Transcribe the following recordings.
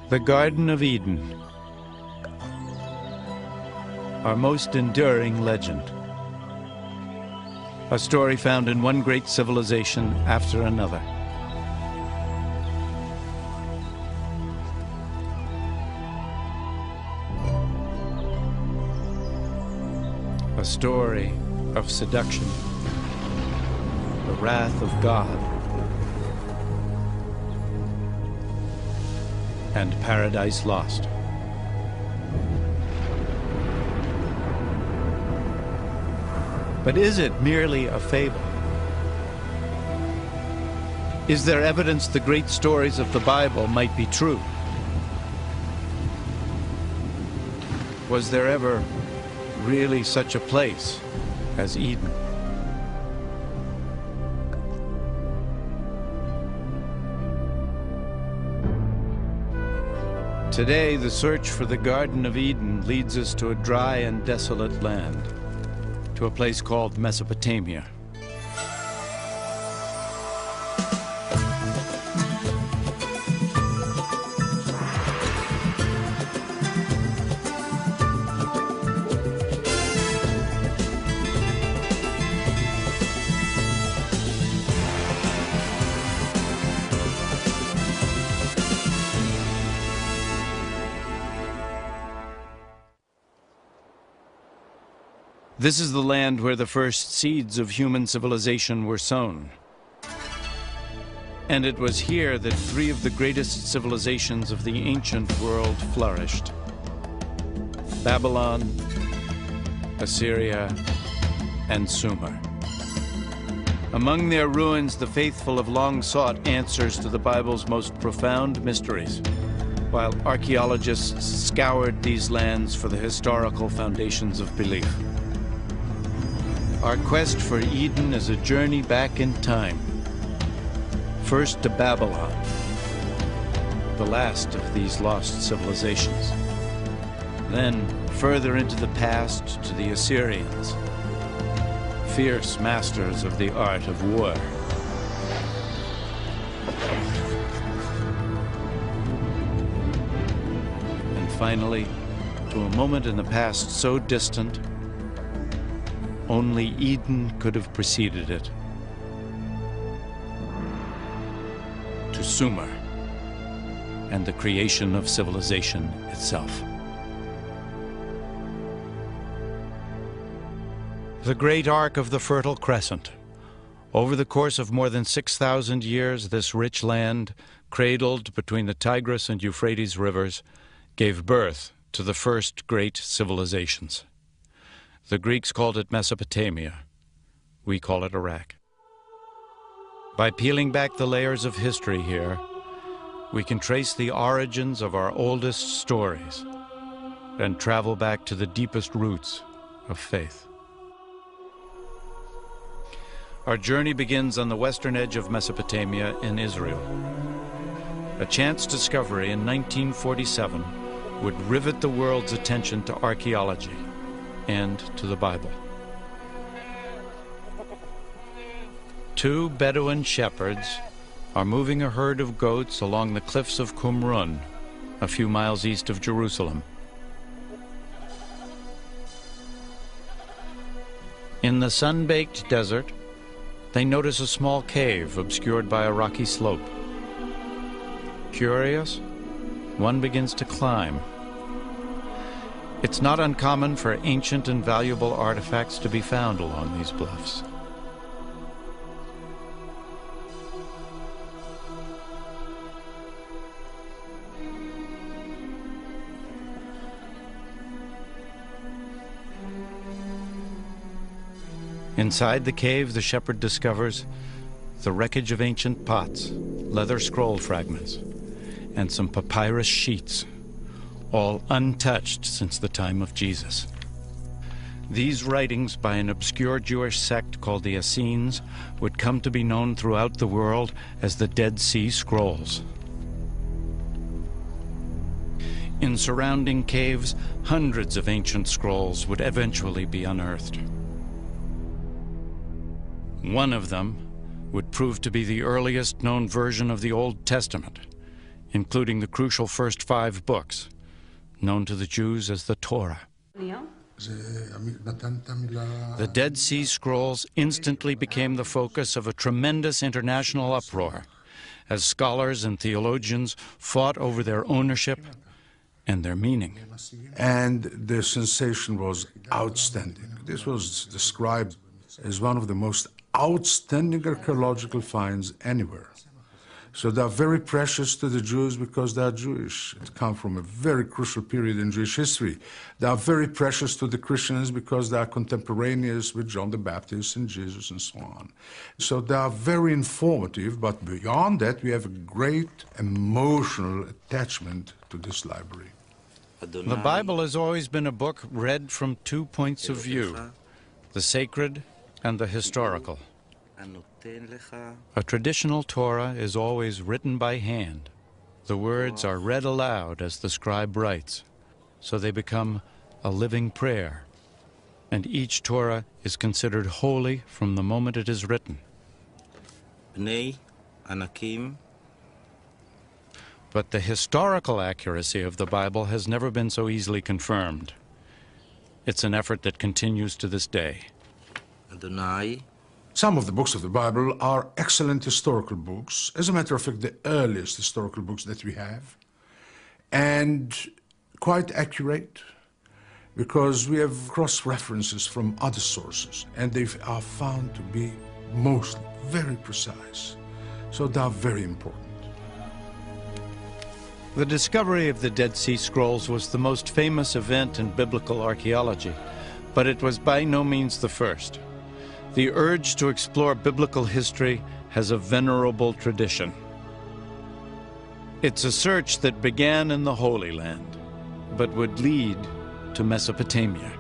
The Garden of Eden, our most enduring legend. A story found in one great civilization after another. A story of seduction, the wrath of God, and paradise lost. But is it merely a fable? Is there evidence the great stories of the Bible might be true? Was there ever really such a place as Eden? Today, the search for the Garden of Eden leads us to a dry and desolate land, to a place called Mesopotamia. This is the land where the first seeds of human civilization were sown. And it was here that three of the greatest civilizations of the ancient world flourished: Babylon, Assyria, and Sumer. Among their ruins, the faithful have long sought answers to the Bible's most profound mysteries, while archaeologists scoured these lands for the historical foundations of belief. Our quest for Eden is a journey back in time. First to Babylon, the last of these lost civilizations. Then further into the past to the Assyrians, fierce masters of the art of war. And finally, to a moment in the past so distant, only Eden could have preceded it. To Sumer and the creation of civilization itself. The great arc of the Fertile Crescent. Over the course of more than 6,000 years, this rich land, cradled between the Tigris and Euphrates rivers, gave birth to the first great civilizations. The Greeks called it Mesopotamia. We call it Iraq. By peeling back the layers of history here, we can trace the origins of our oldest stories and travel back to the deepest roots of faith. Our journey begins on the western edge of Mesopotamia in Israel. A chance discovery in 1947 would rivet the world's attention to archaeology and to the Bible. Two Bedouin shepherds are moving a herd of goats along the cliffs of Qumrun, a few miles east of Jerusalem. In the sun-baked desert, they notice a small cave obscured by a rocky slope. Curious, one begins to climb. It's not uncommon for ancient and valuable artifacts to be found along these bluffs. Inside the cave, the shepherd discovers the wreckage of ancient pots, leather scroll fragments, and some papyrus sheets, all untouched since the time of Jesus. These writings by an obscure Jewish sect called the Essenes would come to be known throughout the world as the Dead Sea Scrolls. In surrounding caves, hundreds of ancient scrolls would eventually be unearthed. One of them would prove to be the earliest known version of the Old Testament, including the crucial first 5 books, known to the Jews as the Torah. The Dead Sea Scrolls instantly became the focus of a tremendous international uproar as scholars and theologians fought over their ownership and their meaning. And the sensation was outstanding. This was described as one of the most outstanding archaeological finds anywhere. So they are very precious to the Jews because they are Jewish. It comes from a very crucial period in Jewish history. They are very precious to the Christians because they are contemporaneous with John the Baptist and Jesus and so on. So they are very informative, but beyond that, we have a great emotional attachment to this library. The Bible has always been a book read from 2 points of view, the sacred and the historical. A traditional Torah is always written by hand. The words are read aloud as the scribe writes, so they become a living prayer. And each Torah is considered holy from the moment it is written. But the historical accuracy of the Bible has never been so easily confirmed. It's an effort that continues to this day. Some of the books of the Bible are excellent historical books, as a matter of fact, the earliest historical books that we have, and quite accurate, because we have cross-references from other sources, and they are found to be mostly very precise. So they are very important. The discovery of the Dead Sea Scrolls was the most famous event in biblical archaeology, but it was by no means the first. The urge to explore biblical history has a venerable tradition. It's a search that began in the Holy Land, but would lead to Mesopotamia.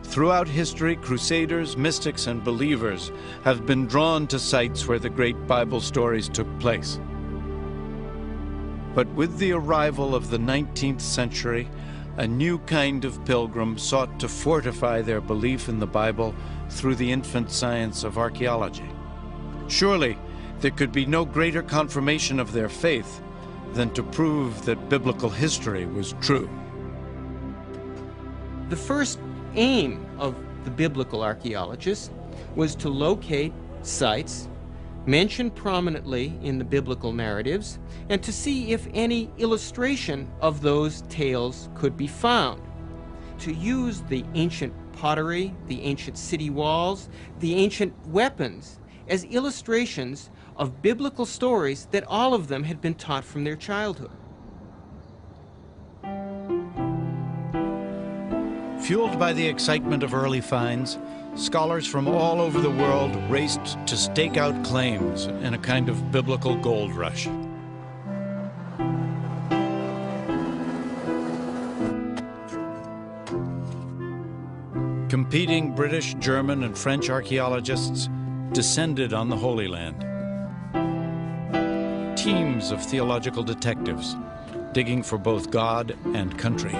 Throughout history, crusaders, mystics, and believers have been drawn to sites where the great Bible stories took place. But with the arrival of the 19th century, a new kind of pilgrim sought to fortify their belief in the Bible through the infant science of archaeology. Surely, there could be no greater confirmation of their faith than to prove that biblical history was true. The first aim of the biblical archaeologists was to locate sites mentioned prominently in the biblical narratives and to see if any illustration of those tales could be found. To use the ancient pottery, the ancient city walls, the ancient weapons as illustrations of biblical stories that all of them had been taught from their childhood. Fueled by the excitement of early finds, scholars from all over the world raced to stake out claims in a kind of biblical gold rush. Competing British, German, and French archaeologists descended on the Holy Land. Teams of theological detectives digging for both God and country.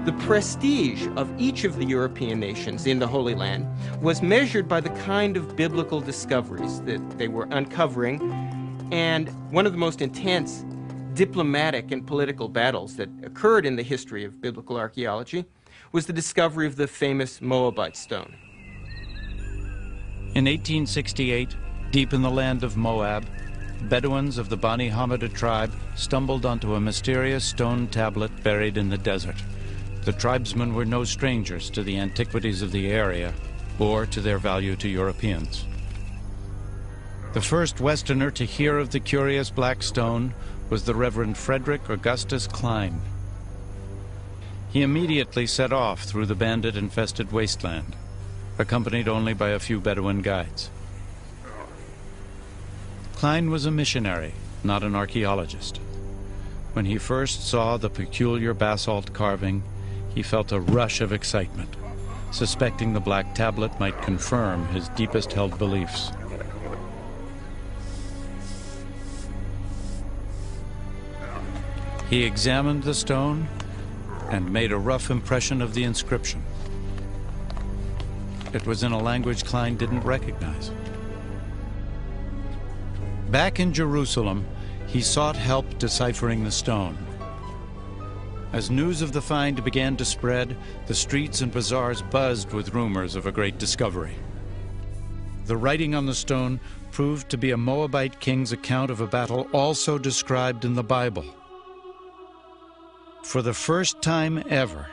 The prestige of each of the European nations in the Holy Land was measured by the kind of biblical discoveries that they were uncovering, and one of the most intense diplomatic and political battles that occurred in the history of biblical archaeology was the discovery of the famous Moabite stone. In 1868, deep in the land of Moab, Bedouins of the Bani Hammada tribe stumbled onto a mysterious stone tablet buried in the desert. The tribesmen were no strangers to the antiquities of the area or to their value to Europeans. The first Westerner to hear of the curious black stone was the Reverend Frederick Augustus Klein. He immediately set off through the bandit-infested wasteland, accompanied only by a few Bedouin guides. Klein was a missionary, not an archaeologist. When he first saw the peculiar basalt carving, he felt a rush of excitement, suspecting the black tablet might confirm his deepest-held beliefs. He examined the stone and made a rough impression of the inscription. It was in a language Klein didn't recognize. Back in Jerusalem, he sought help deciphering the stone. As news of the find began to spread, the streets and bazaars buzzed with rumors of a great discovery. The writing on the stone proved to be a Moabite king's account of a battle also described in the Bible. For the first time ever,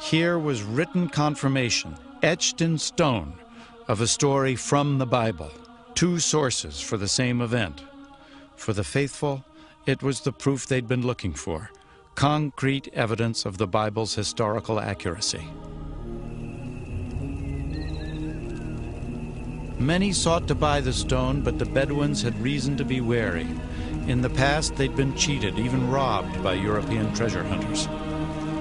here was written confirmation, etched in stone, of a story from the Bible. Two sources for the same event. For the faithful, it was the proof they'd been looking for, concrete evidence of the Bible's historical accuracy. Many sought to buy the stone, but the Bedouins had reason to be wary. In the past, they'd been cheated, even robbed by European treasure hunters.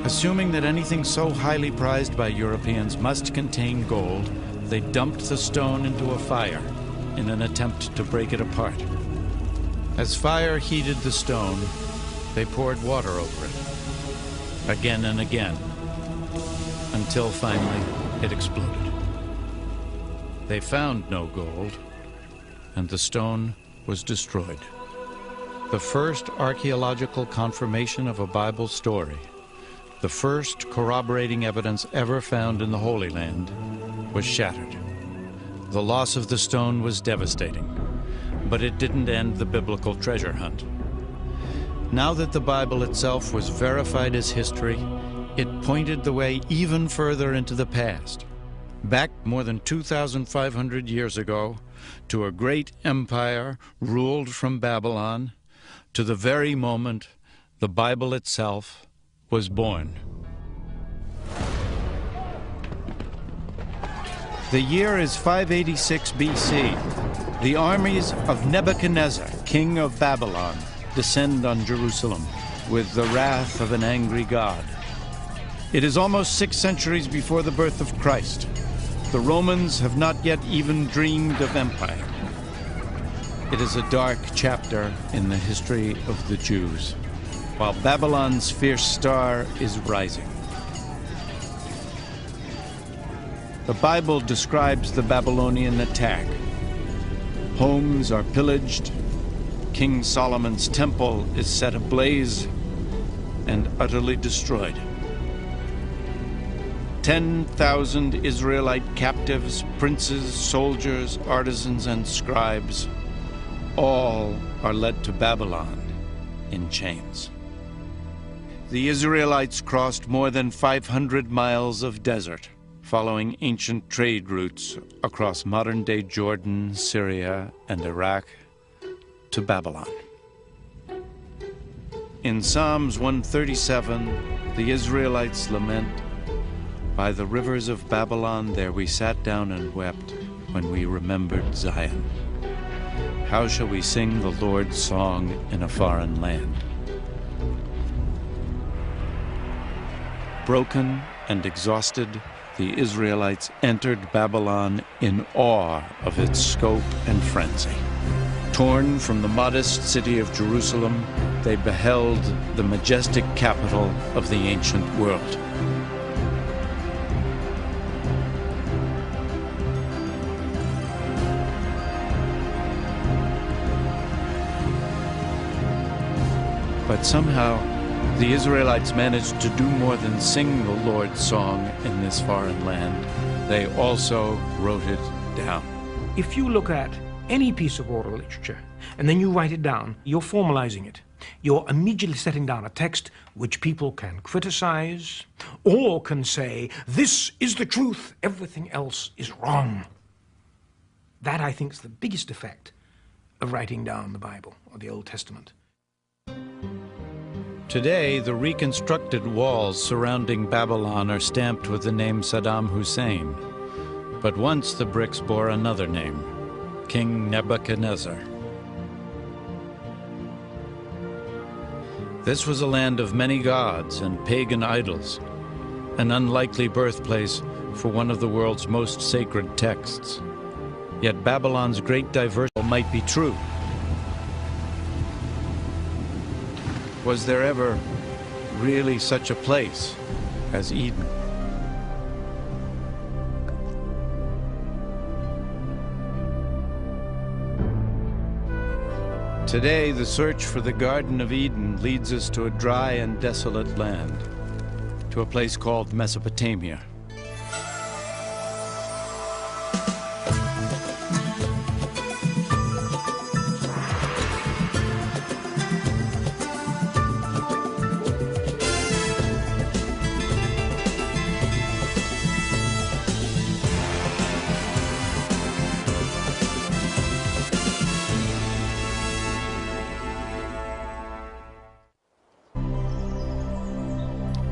Assuming that anything so highly prized by Europeans must contain gold, they dumped the stone into a fire in an attempt to break it apart. As fire heated the stone, they poured water over it, again and again, until finally it exploded. They found no gold, and the stone was destroyed. The first archaeological confirmation of a Bible story, the first corroborating evidence ever found in the Holy Land, was shattered. The loss of the stone was devastating, but it didn't end the biblical treasure hunt. Now that the Bible itself was verified as history, it pointed the way even further into the past, back more than 2,500 years ago, to a great empire ruled from Babylon, to the very moment the Bible itself was born. The year is 586 BC. The armies of Nebuchadnezzar, king of Babylon, descend on Jerusalem with the wrath of an angry God. It is almost 6 centuries before the birth of Christ. The Romans have not yet even dreamed of empire. It is a dark chapter in the history of the Jews, while Babylon's fierce star is rising. The Bible describes the Babylonian attack. Homes are pillaged, King Solomon's temple is set ablaze and utterly destroyed. 10,000 Israelite captives, princes, soldiers, artisans, and scribes, all are led to Babylon in chains. The Israelites crossed more than 500 miles of desert, following ancient trade routes across modern-day Jordan, Syria, and Iraq to Babylon. In Psalms 137, the Israelites lament, "By the rivers of Babylon there we sat down and wept when we remembered Zion. How shall we sing the Lord's song in a foreign land?" Broken and exhausted, the Israelites entered Babylon in awe of its scope and frenzy. Torn from the modest city of Jerusalem, they beheld the majestic capital of the ancient world. But somehow, the Israelites managed to do more than sing the Lord's song in this foreign land. They also wrote it down. If you look at any piece of oral literature and then you write it down, you're formalizing it. You're immediately setting down a text which people can criticize or can say, this is the truth, everything else is wrong. That, I think, is the biggest effect of writing down the Bible or the Old Testament. Today, the reconstructed walls surrounding Babylon are stamped with the name Saddam Hussein. But once the bricks bore another name, King Nebuchadnezzar. This was a land of many gods and pagan idols, an unlikely birthplace for one of the world's most sacred texts. Yet Babylon's great diversity might be true. Was there ever really such a place as Eden? Today, the search for the Garden of Eden leads us to a dry and desolate land, to a place called Mesopotamia.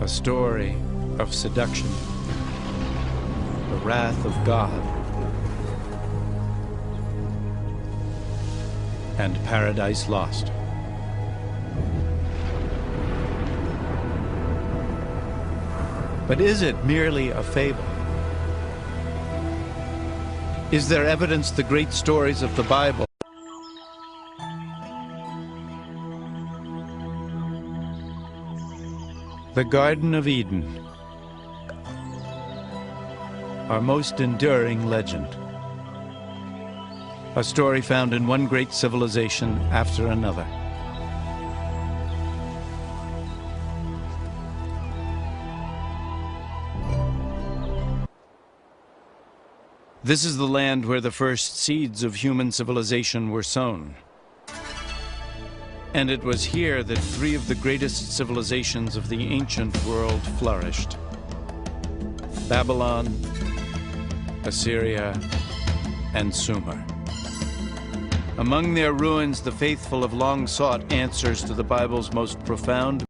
A story of seduction, the wrath of God, and paradise lost. But is it merely a fable? Is there evidence the great stories of the Bible the Garden of Eden, our most enduring legend. A story found in one great civilization after another. This is the land where the first seeds of human civilization were sown. And it was here that three of the greatest civilizations of the ancient world flourished: Babylon, Assyria, and Sumer. Among their ruins, the faithful have long sought answers to the Bible's most profound